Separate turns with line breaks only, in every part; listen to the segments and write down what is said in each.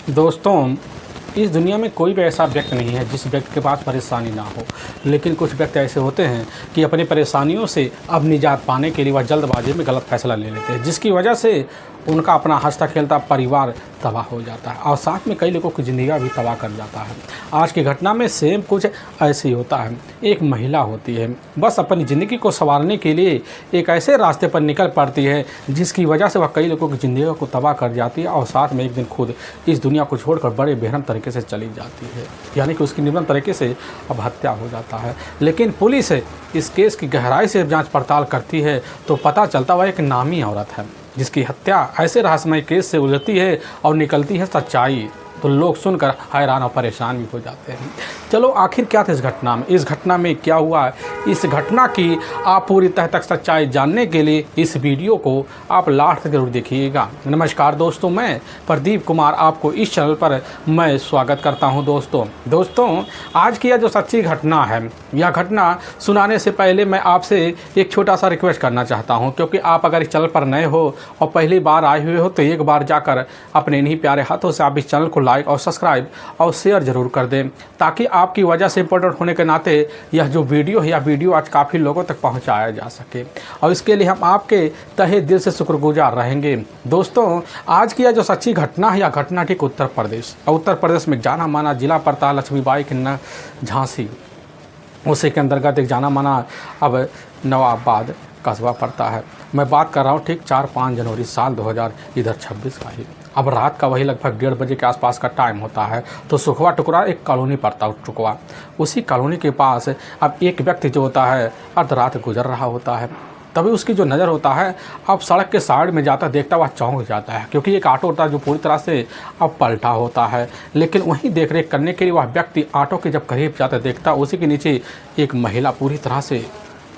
दोस्तों, इस दुनिया में कोई भी ऐसा व्यक्ति नहीं है जिस व्यक्ति के पास परेशानी ना हो। लेकिन कुछ व्यक्ति ऐसे होते हैं कि अपनी परेशानियों से अब निजात पाने के लिए वह जल्दबाजी में गलत फैसला ले लेते हैं, जिसकी वजह से उनका अपना हंसता खेलता परिवार तबाह हो जाता है और साथ में कई लोगों की ज़िंदगी भी तबाह कर जाता है। आज की घटना में सेम कुछ ऐसे ही होता है। एक महिला होती है, बस अपनी ज़िंदगी को संवारने के लिए एक ऐसे रास्ते पर निकल पड़ती है जिसकी वजह से वह कई लोगों की ज़िंदगी को तबाह कर जाती है और साथ में एक दिन खुद इस दुनिया को छोड़कर बड़े बेरहम तरीके से चली जाती है, यानी कि उसकी निर्मम तरीके से अब हत्या हो जाता है। लेकिन पुलिस इस केस की गहराई से जांच पड़ताल करती है तो पता चलता वह एक नामी औरत है जिसकी हत्या ऐसे रहस्यमय केस से उलझती है और निकलती है सच्चाई, तो लोग सुनकर हैरान और परेशान भी हो जाते हैं। चलो आखिर क्या था इस घटना में क्या हुआ, इस घटना की आप पूरी तह तक सच्चाई जानने के लिए इस वीडियो को आप लास्ट तक जरूर देखिएगा। नमस्कार दोस्तों, मैं प्रदीप कुमार आपको इस चैनल पर मैं स्वागत करता हूं। दोस्तों आज की यह जो सच्ची घटना है, यह घटना सुनाने से पहले मैं आपसे एक छोटा सा रिक्वेस्ट करना चाहता हूँ, क्योंकि आप अगर इस चैनल पर नए हो और पहली बार आए हुए हो तो एक बार जाकर अपने इन्हीं प्यारे हाथों से आप इस चैनल को लाइक और सब्सक्राइब और शेयर जरूर कर दें, ताकि आपकी वजह से इम्पोर्टेंट होने के नाते यह जो वीडियो है, यह वीडियो आज काफ़ी लोगों तक पहुंचाया जा सके, और इसके लिए हम आपके तहे दिल से शुक्रगुजार रहेंगे। दोस्तों आज की यह जो सच्ची घटना है, यह घटना ठीक उत्तर प्रदेश में जाना माना जिला पड़ता लक्ष्मीबाई के झांसी, उसी के अंतर्गत एक जाना माना अब नवाबाद कस्बा पड़ता है। मैं बात कर रहा हूँ ठीक 4-5 जनवरी साल 2026 का ही। अब रात का वही लगभग 1:30 बजे के आसपास का टाइम होता है। तो सुखवा टुकड़ा एक कॉलोनी पड़ता है टुकवा, उसी कॉलोनी के पास अब एक व्यक्ति जो होता है अर्धरात गुजर रहा होता है। तभी उसकी जो नज़र होता है अब सड़क के साइड में जाता देखता वह चौंक जाता है, क्योंकि एक ऑटो होता है जो पूरी तरह से अब पलटा होता है। लेकिन वहीं देख रेख करने के लिए वह व्यक्ति ऑटो के जब करीब जाता देखता उसी के नीचे एक महिला पूरी तरह से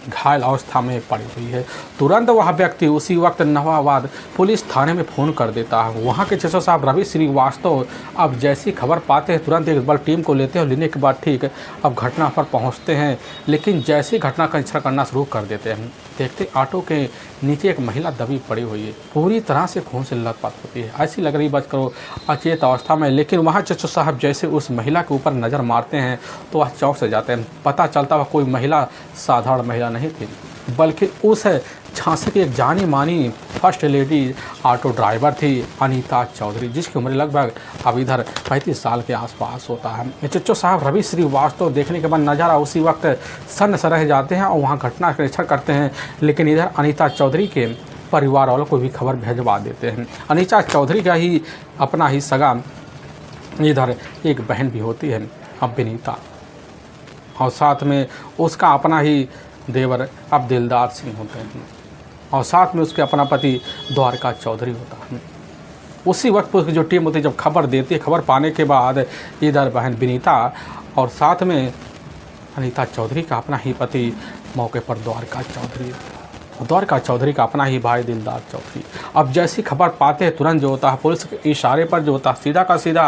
घायल अवस्था में पड़ी हुई है। तुरंत वह व्यक्ति उसी वक्त नवाबाद पुलिस थाने में फ़ोन कर देता है। वहाँ के 600 साहब रवि श्रीवास्तव अब जैसी खबर पाते हैं तुरंत एक बल टीम को लेते हैं और लेने के बाद ठीक अब घटना पर पहुँचते हैं। लेकिन जैसी घटना का निरीक्षण करना शुरू कर देते हैं, देखते ऑटो के नीचे एक महिला दबी पड़ी हुई है, पूरी तरह से खून से लथपथ होती है, ऐसी लग रही बच करो अचेत अवस्था में। लेकिन वहाँ चचो साहब जैसे उस महिला के ऊपर नज़र मारते हैं तो वह चौंक से जाते हैं। पता चलता वह कोई महिला साधारण महिला नहीं थी, बल्कि उस झांसी की एक जानी मानी फर्स्ट लेडी ऑटो ड्राइवर थी अनीता चौधरी, जिसकी उम्र लगभग अब इधर 35 साल के आसपास होता है। चच्चो साहब रवि श्रीवास्तव देखने के बाद नज़ारा उसी वक्त सन्न स रह जाते हैं और वहाँ घटना का निरीक्षण करते हैं। लेकिन इधर अनीता चौधरी के परिवार वालों को भी खबर भिजवा देते हैं। अनीता चौधरी का ही अपना ही सगा इधर एक बहन भी होती है अब विनीता, और साथ में उसका अपना ही देवर अब दिलदार सिंह होते हैं, और साथ में उसके अपना पति द्वारका चौधरी होता है। उसी वक्त पर उसकी जो टीम होती है जब खबर देती है, खबर पाने के बाद इधर बहन विनीता और साथ में अनीता चौधरी का अपना ही पति मौके पर द्वारका चौधरी का अपना ही भाई दिलदार चौधरी अब जैसी खबर पाते हैं तुरंत जो होता है पुलिस के इशारे पर जो होता है सीधा का सीधा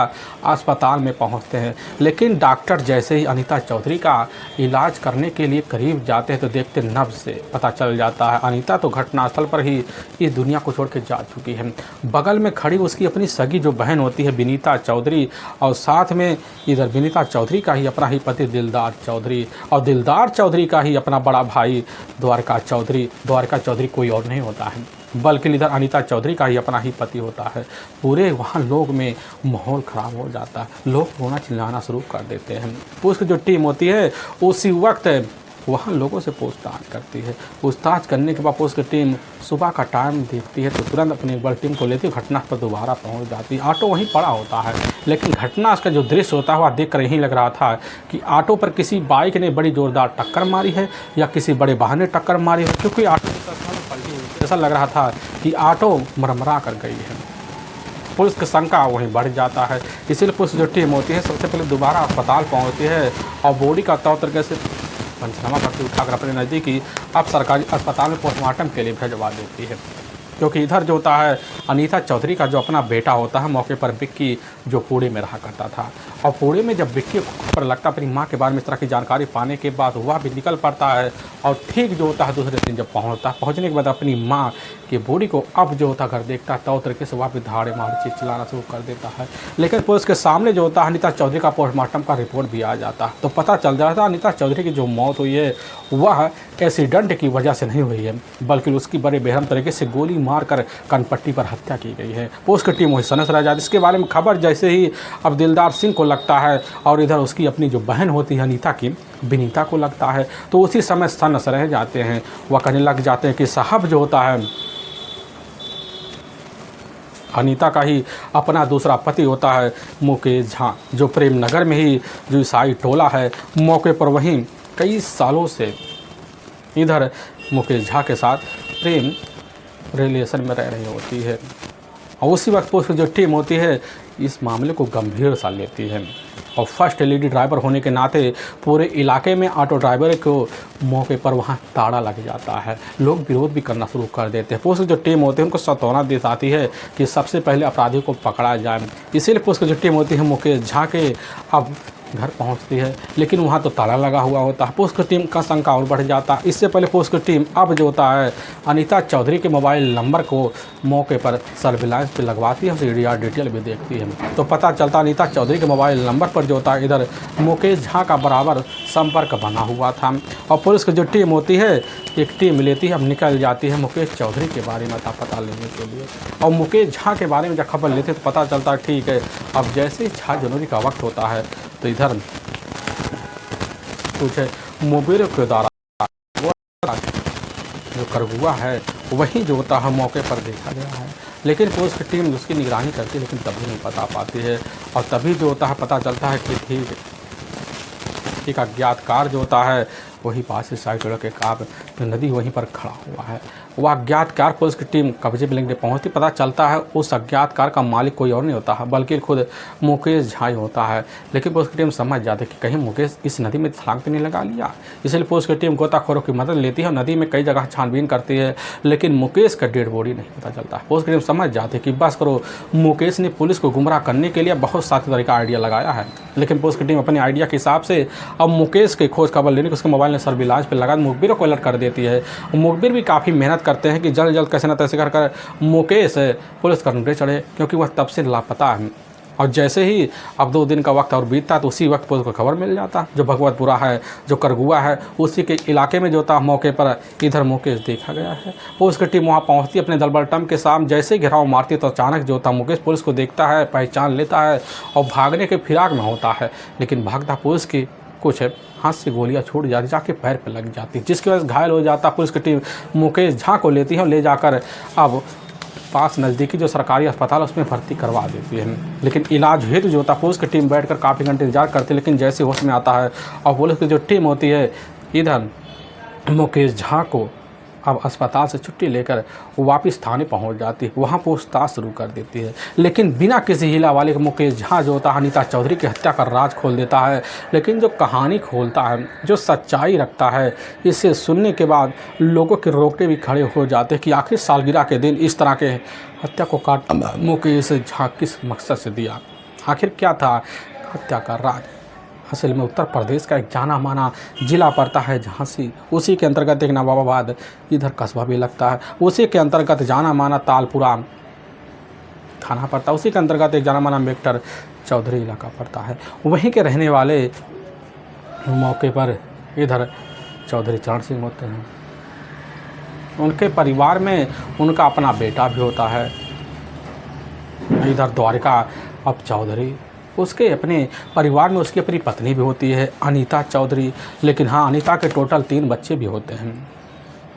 अस्पताल में पहुंचते हैं। लेकिन डॉक्टर जैसे ही अनीता चौधरी का इलाज करने के लिए करीब जाते हैं तो देखते नब्ज से पता चल जाता है अनीता तो घटनास्थल पर ही इस दुनिया को छोड़ के जा चुकी है। बगल में खड़ी उसकी अपनी सगी जो बहन होती है विनीता चौधरी, और साथ में इधर विनीता चौधरी का ही अपना ही पति दिलदार चौधरी, और दिलदार चौधरी का ही अपना बड़ा भाई द्वारका चौधरी कोई और नहीं होता है, बल्कि इधर अनीता चौधरी का ही अपना ही पति होता है। पूरे वहाँ लोग में माहौल ख़राब हो जाता है, लोग रोना चिल्लाना शुरू कर देते हैं। पुलिस की जो टीम होती है उसी वक्त वहाँ लोगों से पूछताछ करती है। पूछताछ करने के बाद पुलिस की टीम सुबह का टाइम देखती है तो तुरंत अपनी बल टीम को लेती है, घटना पर दोबारा पहुँच जाती है। ऑटो वहीं पड़ा होता है, लेकिन घटना उसका जो दृश्य होता है वह देख कर यही लग रहा था कि ऑटो पर किसी बाइक ने बड़ी ज़ोरदार टक्कर मारी है या किसी बड़े वाहन ने टक्कर मारी है, क्योंकि ऑटो ऐसा लग रहा था कि ऑटो मरमरा कर गई है। पुलिस की शंका वहीं बढ़ जाता है, इसीलिए पुलिस जो टीम होती है सबसे पहले दोबारा अस्पताल पहुंचती है और बॉडी का तौर तरीके से पंचनामा करके उठाकर अपने नज़दीकी अब सरकारी अस्पताल में पोस्टमार्टम के लिए भिजवा देती है। क्योंकि इधर जो होता है अनीता चौधरी का जो अपना बेटा होता है मौके पर विक्की जो पुणे में रहा करता था, और पुणे में जब विक्की को पर लगता अपनी माँ के बारे में इस तरह की जानकारी पाने के बाद वह भी निकल पड़ता है, और ठीक जो होता है दूसरे दिन जब पहुँचने के बाद अपनी माँ की बॉडी को अब जो होता घर देखता है तो तरीके से वह भी धाड़े मार चिल्लाना शुरू कर देता है। लेकिन पुलिस के सामने जो होता है अनीता चौधरी का पोस्टमार्टम का रिपोर्ट भी आ जाता है, तो पता चल जाता है अनीता चौधरी की जो मौत हुई है वह एक्सीडेंट की वजह से नहीं हुई है, बल्कि उसकी बड़े बेरहम तरीके से गोली मारकर कनपट्टी पर हत्या की गई है। पुलिस की टीम वही सनस रह जाती है। इसके बारे में खबर जैसे ही अब दिलदार सिंह को लगता है और इधर उसकी अपनी जो बहन होती है अनीता की विनीता को लगता है, तो उसी समय सनस रह जाते हैं। वह कहने लग जाते हैं कि साहब जो होता है अनीता का ही अपना दूसरा पति होता है मुकेश झा, जो प्रेम नगर में ही जो ईसाई टोला है मौके पर वहीं कई सालों से इधर मुकेश झा के साथ प्रेम रिलेशन में रह रही होती है। और उसी वक्त पुलिस की जो टीम होती है इस मामले को गंभीर सा लेती है, और फर्स्ट लेडी ड्राइवर होने के नाते पूरे इलाके में ऑटो ड्राइवर को मौके पर वहां ताड़ा लग जाता है। लोग विरोध भी करना शुरू कर देते हैं। पुलिस की जो टीम होती है उनको सतौना दी जाती है कि सबसे पहले अपराधी को पकड़ा जाए। इसीलिए पुलिस की जो टीम होती है मुकेश झा के अब घर पहुंचती है, लेकिन वहां तो ताला लगा हुआ होता है। पुलिस की टीम का शंका और बढ़ जाता है। इससे पहले पुलिस की टीम अब जो होता है अनीता चौधरी के मोबाइल नंबर को मौके पर सर्विलांस पे लगवाती है, उसे EDR डिटेल भी देखती है, तो पता चलता अनीता चौधरी के मोबाइल नंबर पर जो होता है इधर मुकेश झा का बराबर संपर्क बना हुआ था। और पुलिस की जो टीम होती है एक टीम लेती है, अब निकल जाती है मुकेश चौधरी के बारे में पता लेने के लिए, और मुकेश झा के बारे में जब खबर लेते तो पता चलता ठीक है अब जैसे ही 6 जनवरी का वक्त होता है तो इधर कुछ मोबाइल के द्वारा जो करगुआ है वही जो होता है मौके पर देखा गया है। लेकिन पुलिस की टीम उसकी निगरानी करती है लेकिन तभी नहीं बता पाती है, और तभी जो होता है पता चलता है कि ठीक एक अज्ञात कार जो होता है वही पास से साइड के कार नदी वहीं पर खड़ा हुआ है। वह अज्ञात कार पुलिस की टीम कब्जे में लेने पहुंचती, पता चलता है उस अज्ञात कार का मालिक कोई और नहीं होता है बल्कि खुद मुकेश झा होता है। लेकिन पुलिस की टीम समझ जाती है कि कहीं मुकेश इस नदी में छलांग तो नहीं लगा लिया, इसलिए पुलिस की टीम गोताखोरों की मदद लेती है और नदी में कई जगह छानबीन करती है, लेकिन मुकेश का डेड बॉडी नहीं पता चलता। पुलिस की टीम समझ जाती है कि बस करो, मुकेश ने पुलिस को गुमराह करने के लिए बहुत सारे तरीका आइडिया लगाया है। लेकिन पुलिस की टीम अपने आइडिया के हिसाब से अब मुकेश की खोज खबर लेने के उसके मोबाइल में सर्विलांस पे लगा मुखबिर को अलर्ट कर देती है। मुखबिर भी काफ़ी मेहनत करते हैं कि जल्द जल्द कैसे न तैसे कर मुकेश पुलिस का ढूंढे चढ़े, क्योंकि वह तब से लापता है। और जैसे ही अब 2 दिन का वक्त और बीतता तो उसी वक्त पुलिस को खबर मिल जाता जो भगवतपुरा है जो करगुआ है उसी के इलाके में जो था मौके पर इधर मुकेश देखा गया है। पुलिस की टीम वहाँ पहुँचती अपने दलबलटम के सामने, जैसे घेराव मारती तो अचानक जो था मुकेश पुलिस को देखता है, पहचान लेता है और भागने के फिराक में होता है, लेकिन भागता पुलिस की कुछ हाथ से गोलियां छूट जाती जाके पैर पे लग जाती, जिसकी वजह से घायल हो जाता। पुलिस की टीम मुकेश झा को लेती है और ले जाकर अब पास नज़दीकी जो सरकारी अस्पताल है उसमें भर्ती करवा देती है। लेकिन इलाज हेतु जो होता है पुलिस की टीम बैठकर काफ़ी घंटे इंतजार करती है, लेकिन जैसे होश में आता है और पुलिस की जो टीम होती है इधर मुकेश झा को अब अस्पताल से छुट्टी लेकर वापस थाने पहुंच जाती है, वहां पूछताछ शुरू कर देती है। लेकिन बिना किसी हिला वाले के मुकेश झा जो होता है अनीता चौधरी की हत्या का राज खोल देता है। लेकिन जो कहानी खोलता है, जो सच्चाई रखता है, इसे सुनने के बाद लोगों के रोकटे भी खड़े हो जाते हैं कि आखिर सालगिरह के दिन इस तरह के हत्या को काट मुकेश झा किस मकसद से दिया, आखिर क्या था हत्या का राज। असल में उत्तर प्रदेश का एक जाना माना ज़िला पड़ता है झांसी, उसी के अंतर्गत एक नवाबाबाद इधर कस्बा भी लगता है, उसी के अंतर्गत जाना माना तालपुरा थाना पड़ता है, उसी के अंतर्गत एक जाना माना मेक्टर चौधरी इलाका पड़ता है। वहीं के रहने वाले मौके पर इधर चौधरी चरण सिंह होते हैं। उनके परिवार में उनका अपना बेटा भी होता है इधर द्वारिका अब चौधरी, उसके अपने परिवार में उसकी अपनी पत्नी भी होती है अनीता चौधरी। लेकिन हाँ, अनीता के टोटल 3 बच्चे भी होते हैं,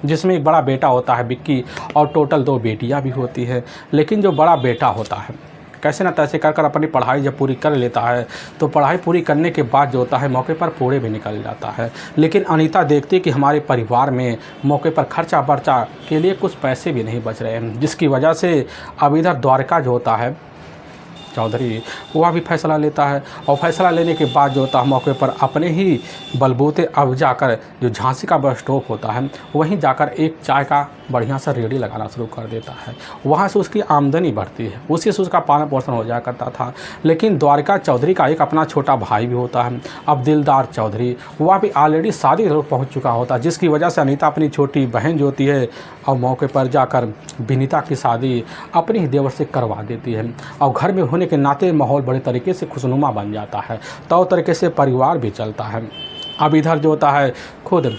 जिसमें एक बड़ा बेटा होता है विक्की और टोटल 2 बेटियां भी होती है। लेकिन जो बड़ा बेटा होता है कैसे न तैसे कर अपनी पढ़ाई जब पूरी कर लेता है तो पढ़ाई पूरी करने के बाद जो होता है मौके पर पूरे भी निकल जाता है। लेकिन अनीता देखती है कि हमारे परिवार में मौके पर खर्चा बर्चा के लिए कुछ पैसे भी नहीं बच रहे हैं, जिसकी वजह से अब इधर द्वारका जो होता है चौधरी वह भी फैसला लेता है। और फैसला लेने के बाद जो होता है मौके पर अपने ही बलबूते अब जाकर जो झांसी का बस स्टॉप होता है वहीं जाकर एक चाय का बढ़िया सा रेहड़ी लगाना शुरू कर देता है। वहाँ से उसकी आमदनी बढ़ती है, उसी से उसका पालन पोषण हो जाया करता था। लेकिन द्वारिका चौधरी का एक अपना छोटा भाई भी होता है, अब दिलदार चौधरी, वह भी ऑलरेडी शादी पहुँच चुका होता है, जिसकी वजह से अनीता अपनी छोटी बहन जो होती है और मौके पर जाकर विनीता की शादी अपनी ही देवर से करवा देती है। और घर में होने के नाते माहौल बड़े तरीके से खुशनुमा बन जाता है, तो तरीके से परिवार भी चलता है। अब इधर जो होता है खुद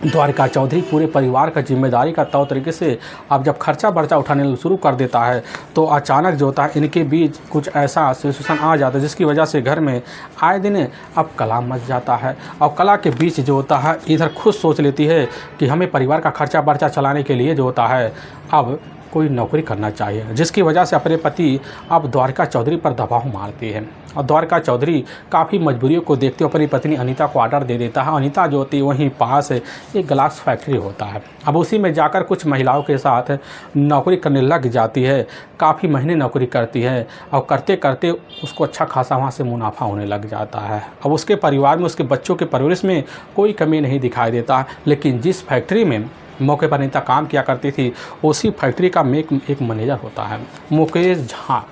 द्वारिका चौधरी पूरे परिवार का जिम्मेदारी का तौर तरीके से अब जब खर्चा बर्चा उठाने शुरू कर देता है तो अचानक जो होता है इनके बीच कुछ ऐसा सिचुएशन आ जाता है जिसकी वजह से घर में आए दिन अब कला मच जाता है। और कला के बीच जो होता है इधर खुद सोच लेती है कि हमें परिवार का खर्चा बर्चा चलाने के लिए जो होता है अब कोई नौकरी करना चाहिए, जिसकी वजह से अपने पति अब द्वारिका चौधरी पर दबाव मारती है। और द्वारिका चौधरी काफ़ी मजबूरियों को देखते हुए अपनी पत्नी अनीता को ऑर्डर दे देता है। अनीता जो होती है वहीं पास एक ग्लास फैक्ट्री होता है, अब उसी में जाकर कुछ महिलाओं के साथ नौकरी करने लग जाती है। काफ़ी महीने नौकरी करती है और करते करते उसको अच्छा खासा वहाँ से मुनाफा होने लग जाता है। अब उसके परिवार में उसके बच्चों के परवरिश में कोई कमी नहीं दिखाई देता। लेकिन जिस फैक्ट्री में मौके पर अनीता काम किया करती थी उसी फैक्ट्री का एक मैनेजर होता है मुकेश झा।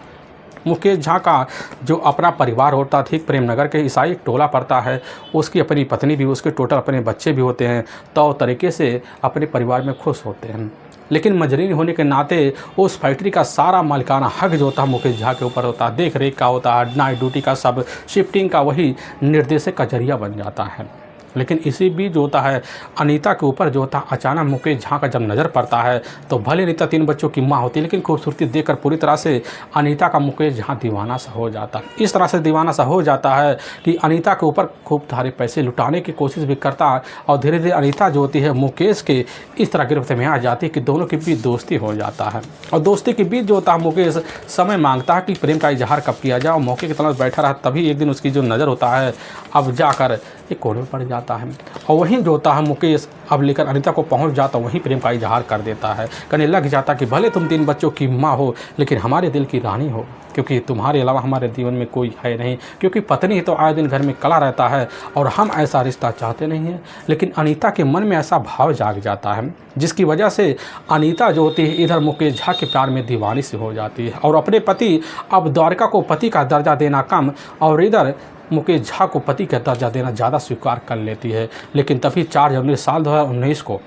मुकेश झा का जो अपना परिवार होता है ठीक प्रेमनगर के ईसाई एक टोला पड़ता है, उसकी अपनी पत्नी भी, उसके टोटल अपने बच्चे भी होते हैं, तो तरीके से अपने परिवार में खुश होते हैं। लेकिन मजरीन होने के नाते उस फैक्ट्री का सारा मालिकाना हक जो होता है मुकेश झा के ऊपर होता है, देख रेख का होता है, नाइट ड्यूटी का, सब शिफ्टिंग का वही निर्देशक का जरिया बन जाता है। लेकिन इसी बीच जो होता है अनीता के ऊपर जो होता है अचानक मुकेश झा का जब नज़र पड़ता है तो भले अनीता 3 बच्चों की माँ होती है लेकिन खूबसूरती देखकर पूरी तरह से अनीता का मुकेश झा दीवाना सा हो जाता है। इस तरह से दीवाना सा हो जाता है कि अनीता के ऊपर खूब सारे पैसे लुटाने की कोशिश भी करता है। और धीरे धीरे अनीता जो होती है मुकेश के इस तरह गिरफ्त में आ जाती है कि दोनों के बीच दोस्ती हो जाता है। और दोस्ती के बीच जो होता है मुकेश समय मांगता है कि प्रेम का इजहार कब किया जाए। और मौके की तरफ बैठा रहा तभी एक दिन उसकी जो नज़र होता है अब जाकर एक कोने में पड़ जाता है। और वहीं जो होता है मुकेश अब लेकर अनीता को पहुंच जाता, वहीं प्रेम का इजहार कर देता है, कहने लग जाता कि भले तुम 3 बच्चों की माँ हो लेकिन हमारे दिल की रानी हो, क्योंकि तुम्हारे अलावा हमारे जीवन में कोई है नहीं। क्योंकि पत्नी तो आए दिन घर में कला रहता है और हम ऐसा रिश्ता चाहते नहीं हैं। लेकिन अनीता के मन में ऐसा भाव जाग जाता है जिसकी वजह से अनीता जो होती है इधर मुकेश झा के प्यार में दीवानी से हो जाती है और अपने पति अब द्वारिका को पति का दर्जा देना कम और इधर मुकेश झा को पति का दर्जा देना ज़्यादा स्वीकार कर लेती है। लेकिन तभी 4 जनवरी साल 2019 को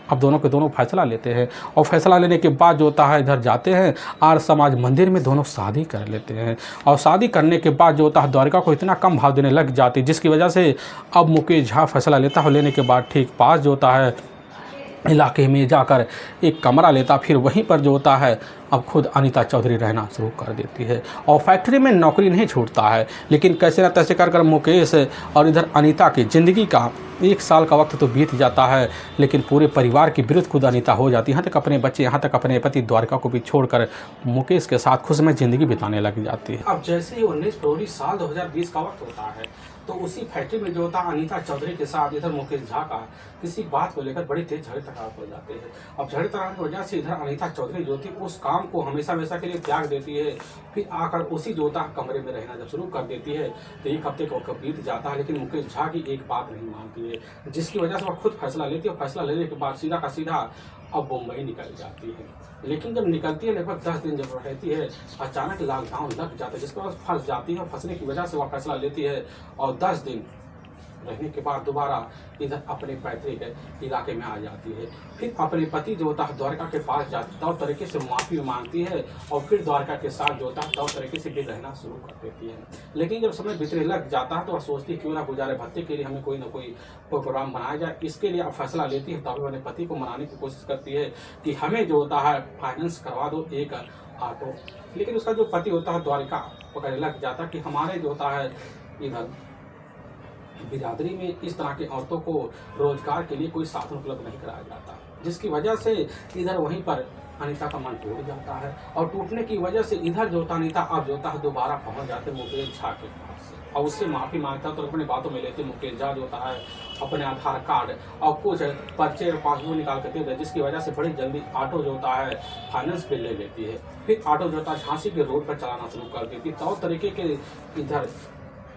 अब दोनों के दोनों फैसला लेते हैं। और फैसला लेने के बाद जो होता है इधर जाते हैं आर्य समाज मंदिर में, दोनों शादी कर लेते हैं। और शादी करने के बाद जो होता है द्वारिका को इतना कम भाव देने लग जाती जिसकी वजह से अब मुकेश झा फैसला लेता है। लेने के बाद ठीक पास जो होता है इलाके में जाकर एक कमरा लेता, फिर वहीं पर जो होता है अब खुद अनीता चौधरी रहना शुरू कर देती है। और फैक्ट्री में नौकरी नहीं छूटता है लेकिन कैसे न तैसे कर मुकेश और इधर अनीता की ज़िंदगी का 1 साल का वक्त तो बीत जाता है लेकिन पूरे परिवार की विरुद्ध खुद अनीता हो जाती है। यहाँ तक अपने बच्चे, यहाँ तक अपने पति द्वारिका को भी छोड़कर मुकेश के साथ खुशमय ज़िंदगी बिताने लग जाती है। अब जैसे ही 19 फरवरी साल 2020 का वक्त होता है तो उसी फैक्ट्री में जो होता है अनीता चौधरी के साथ इधर मुकेश झा का किसी बात को लेकर बड़ी तेज झगड़े तकरार हो जाते हैं। अब झगड़े तकरार की वजह से इधर अनीता चौधरी जो थी उस काम को हमेशा के लिए त्याग देती है। फिर आकर उसी जो होता है कमरे में रहना जब शुरू कर देती है तो 1 हफ्ते का बीत जाता है लेकिन मुकेश झा की एक बात नहीं मानती है, जिसकी वजह से वह खुद फैसला लेती है। फैसला लेने के बाद सीधा का सीधा अब मुंबई निकल जाती है। लेकिन जब निकलती है लगभग 10 दिन जब रहती है अचानक लॉकडाउन लग जाता है जिसके बाद फंस जाती है। फंसने की वजह से वह फैसला लेती है और 10 दिन रहने के बाद दोबारा इधर अपने पैतृक इलाके में आ जाती है। फिर अपने पति जो होता है द्वारका के पास जाती तौर तरीके से माफ़ी मांगती है और फिर द्वारका के साथ जो होता है तौर तरीके से भी रहना शुरू कर देती है। लेकिन जब समय बीतने लग जाता है तो वह सोचती क्यों ना गुजारे भत्ते के लिए हमें कोई ना कोई प्रोग्राम बनाया जाए। इसके लिए अब फैसला लेती है तभी अपने पति को मनाने की कोशिश करती है कि हमें जो होता है फाइनेंस करवा दो एक ऑटो। लेकिन उसका जो पति होता है द्वारिका पकड़ने लग जाता कि हमारे जो होता है इधर बिरादरी में इस तरह के औरतों को रोजगार के लिए कोई साधन उपलब्ध नहीं कराया जाता, जिसकी वजह से इधर वहीं पर अनीता का मन टूट जाता है। और टूटने की वजह से इधर जो होता अनीता अब जो होता है दोबारा पहुंच जाते मुकेश झा के पास। और उससे माफ़ी मांगता है तो अपनी बातों में लेते मुकेश झा जो होता है अपने आधार कार्ड और कुछ पर्चे और पासबुक निकाल कर दे देता है, जिसकी वजह से बड़ी जल्दी ऑटो जो होता है फाइनेंस पे ले लेती है। फिर ऑटो जो होता है झांसी के रोड पर चलाना शुरू कर देती है। तौर तरीके के इधर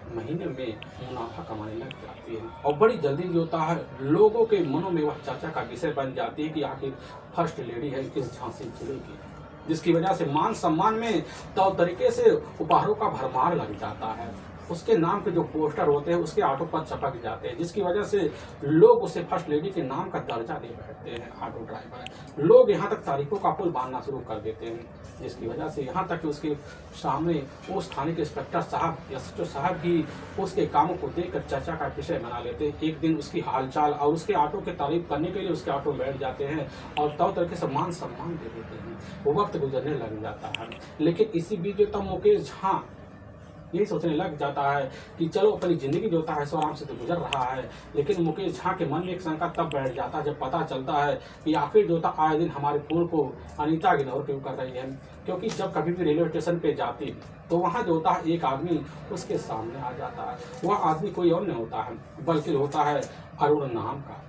महीने में मुनाफा कमाने लग जाती है और बड़ी जल्दी जो होता है लोगों के मनों में वह चर्चा का विषय बन जाती है कि आखिर फर्स्ट लेडी है इस झांसी जिले की, जिसकी वजह से मान सम्मान में तौर तरीके से उपहारों का भरमार लग जाता है। उसके नाम के जो पोस्टर होते हैं उसके ऑटो पर चपक जाते हैं, जिसकी वजह से लोग उसे फर्स्ट लेडी के नाम का दर्जा दे बैठते हैं। ऑटो ड्राइवर लोग यहाँ तक तारीफों का पुल बांधना शुरू कर देते हैं, जिसकी वजह से यहाँ तक कि उसके सामने उस थाने के इंस्पेक्टर साहब या एसएचओ साहब भी उसके कामों को देखकर चर्चा का विषय बना लेते हैं। एक दिन उसकी हालचाल और उसके ऑटो की तारीफ करने के लिए उसके ऑटो में बैठ जाते हैं और तौर तरीके से मान सम्मान दे देते हैं। वो वक्त गुजरने लग जाता है, लेकिन इसी बीच जो तब मुकेश झा यही सोचने लग जाता है कि चलो अपनी जिंदगी जो होता है सो आराम से तो गुजर रहा है। लेकिन मुकेश झा के मन में एक शंका तब बैठ जाता है जब पता चलता है कि आखिर जो था आए दिन हमारे पुल को अनीता इग्नोर क्यों कर रही है, क्योंकि जब कभी भी रेलवे स्टेशन पे जाती तो वहाँ जो होता है एक आदमी उसके सामने आ जाता है। वह आदमी कोई और नहीं होता है बल्कि होता है अरुण नाम का,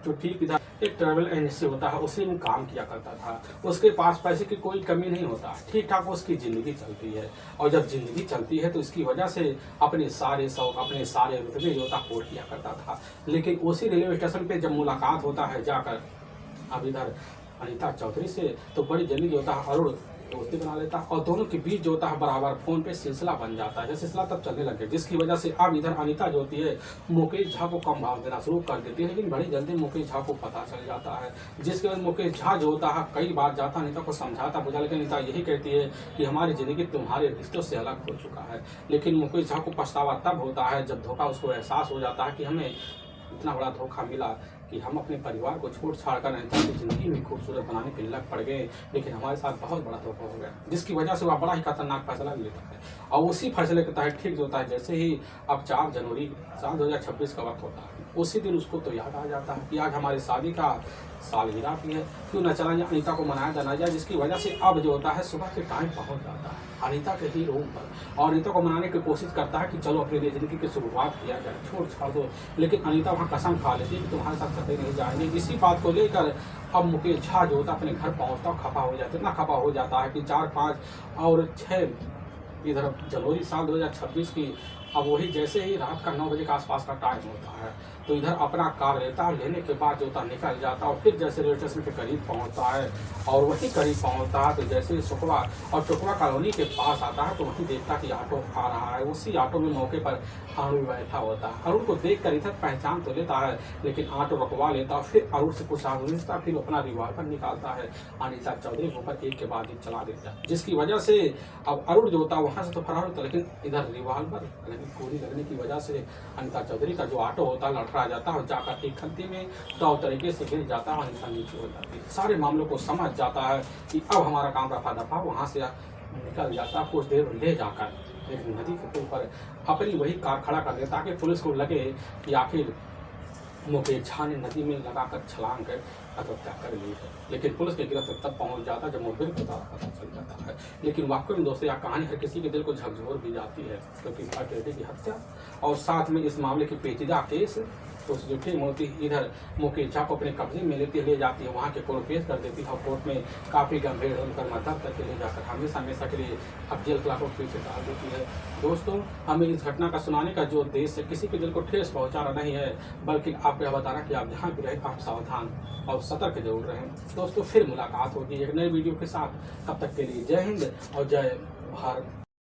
जो ठीक इधर एक ट्रैवल एजेंसी होता है उसी में काम किया करता था। उसके पास पैसे की कोई कमी नहीं होता, ठीक ठाक उसकी ज़िंदगी चलती है और जब ज़िंदगी चलती है तो इसकी वजह से अपने सारे शौक अपने सारे रुतबे जो था पूर्ण किया करता था। लेकिन उसी रेलवे स्टेशन पे जब मुलाकात होता है जाकर अब इधर अनीता चौधरी से, तो बड़ी जल्दी जो होता है अरुण दोस्ती बना लेता है और दोनों के बीच जो होता है बराबर फोन पे सिलसिला बन जाता है। सिलसिला तब चलने लगे जिसकी वजह से अब इधर अनीता जो होती है मुकेश झा को कम भाव देना शुरू कर देती है। लेकिन बड़ी जल्दी मुकेश झा को पता चल जाता है, जिसके बाद मुकेश झा जो होता है कई बार जाता अनीता को समझाता बुझा, लेकिन अनीता यही कहती है कि हमारी जिंदगी तुम्हारे रिश्तों से अलग हो चुका है। लेकिन मुकेश झा को पछतावा तब होता है जब धोखा उसको एहसास हो जाता है कि हमें इतना बड़ा धोखा मिला कि हम अपने परिवार को छोड़ छाड़ कर अनीता की ज़िंदगी में खूबसूरत बनाने के लग पड़ गए, लेकिन हमारे साथ बहुत बड़ा धोखा हो गया, जिसकी वजह से वह बड़ा ही खतरनाक फैसला लेता है। और उसी फैसले के तहत ठीक जो होता है जैसे ही अब 4 जनवरी साल 2026 का वक्त होता है, उसी दिन उसको तो याद आ जाता है कि आज हमारी शादी का सालगिरह भी है, क्यों न चला जाए अनीता को मनाया जाना जाए। जिसकी वजह से अब जो होता है सुबह के टाइम पहुंच जाता है अनीता के ही रूम पर और अनीता को मनाने की कोशिश करता है कि चलो अपनी नई जिंदगी की शुरुआत किया जाए, छोड़ छाड़ दो। लेकिन अनीता वहाँ कसम खा लेती है कि तुम्हारे साथ कभी नहीं जाएंगे। इसी बात को लेकर अब मुकेश झा जो होता है अपने घर पहुँचता खफा हो जाता है, इतना खफा हो जाता है कि 4, 5 और 6 इधर जनवरी साल 2026 की अब वही जैसे ही रात का 9 बजे के आसपास का टाइम होता है तो इधर अपना कार लेता है, लेने के बाद जो होता निकल जाता है और फिर जैसे रेलवे स्टेशन के करीब पहुंचता है और वही करीब पहुंचता है तो जैसे ही सुकवा और चुकवा कॉलोनी के पास आता है तो वहीं देखता कि ऑटो आ रहा है। उसी ऑटो में मौके पर अरुण बैठा होता है। अरुण को देख कर इधर पहचान तो लेता है लेकिन ऑटो रुकवा लेता है, फिर अरुण से कुछ आगुनिस्ता फिर अपना रिवॉल्वर निकालता है, अनीता चौधरी के ऊपर एक के बाद एक चला देता है, जिसकी वजह से अब अरुण जो होता है वहाँ से तो फरार होता है, लेकिन इधर रिवॉल्वर गोली लगने की वजह से अनीता चौधरी का जो ऑटो होता है लड़खड़ा जाता है और जाकर एक खड्डे में तो तरीके से गिर जाता है, अनीता नीचे हो जाती है। सारे मामलों को समझ जाता है कि अब हमारा काम रफा दफा, वहाँ से निकल जाता है। कुछ देर ले जाकर एक नदी के पुल पर अपनी वही कार खड़ा कर देता ताकि पुलिस को लगे कि आखिर मुकेश झा ने नदी में लगाकर छलांग कर आत्महत्या कर ली है। लेकिन पुलिस के गिरफ्त तब पहुंच जाता है जब मुखबिर को पता चल जाता है। लेकिन वाकई में दोस्तों यह कहानी हर किसी के दिल को झकझोर भी जाती है, क्योंकि फर्स्ट लेडी की हत्या और साथ में इस मामले की पेचीदा केस तो जो टीम होती है इधर मुकेश झा को अपने कब्जे में ले जाती है, वहाँ के कोर्ट पेश कर देती है और कोर्ट में काफ़ी गंभीर होकर मदद करके ले जाकर हमेशा के लिए अब जेल सलाखों के पीछे डाल देती है। दोस्तों हमें इस घटना का सुनाने का जो उद्देश्य है किसी के दिल को ठेस पहुँचाना नहीं है, बल्कि आपको यह बताना कि आप जहाँ भी रहे आप सावधान और सतर्क जरूर रहें। दोस्तों फिर मुलाकात होगी एक नए वीडियो के साथ, तब तक के लिए जय हिंद और जय भारत।